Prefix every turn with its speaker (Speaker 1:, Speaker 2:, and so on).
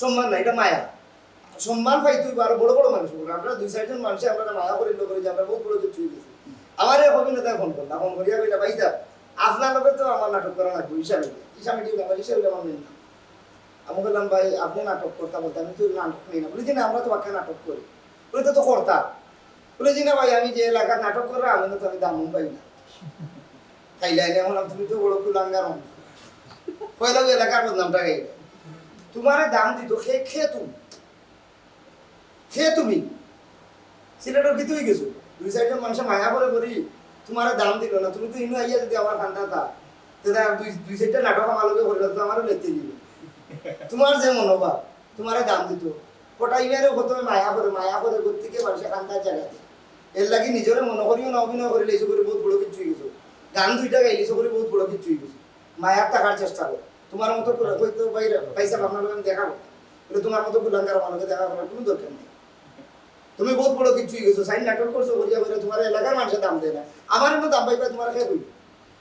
Speaker 1: সম্মান না, এটা মায়া। সম্মান পাই তুই আরো বড় বড় মানুষ বলবো, আমরা 2-4 জন মানুষে আমরা মায়া করি লোক যে আমরা বহুত বড় কিছু গেছি। আমার এক অভিনেতায় ফোন করলাম, ফোন করিয়া কইলা ভাই সাহেব আপনার লোকে তো আমার নাটক করা লাগবে হিসাবে হিসাবে ঠিক আমার হিসাবে আমার নেই না। আমি বললাম ভাই আপনি নাটক করতে বলতে আমি তো নাটক নেই না। বলি যে না আমরা তো বাক্যে নাটক করি। বলে তো করতা। বলে যে না ভাই আমি যে এলাকার নাটক করে আমি তো আমি দামও পাই না। খাইলাইনে বললাম তুমি তো বড় কুলাঙ্গার মানুষ, পয়লা ওই এলাকার বদনামটা গাইলে তোমারে দাম দিত খেয়ে তুমি সিলেটের কি তুই গেছো 2-4 জন মানুষের মায়া করে করি তোমার দাম দিল না। তুমি তো ইনু আইয়া যদি আমার কান্তা থা দাদা 2-4টা নাটক আমার লগে করে তো আমারও লেতে দিবে। তোমার যে মনোভাব তোমারে দাম দিত পটাইবারে কত মায়া করে থেকে মানুষের কান্তার জায়গাতে এর লাগি নিজরে মনে করিও না অভিনয় করে লেইছো করে বহুত বড় কিছু গেছো, গান 2টা গাইলিছো করে বহুত বড় কিছু গেছো। মায়ার টাকার চেষ্টা করো তোমার মতো করে হয়তো বাইরে পয়সা আপনার লোক আমি দেখাবো বলে তোমার মতো কুলাঙ্গার আমাকে দেখা করার কোনো দরকার নেই। তুমি বহুত বড় কিছু গেছো, সাইন নাটক করছো করিয়া করে তোমার এলাকার মানুষের দাম দেয় না, আমার এমন দাম পাইবা তোমার খেয়ে কইবে।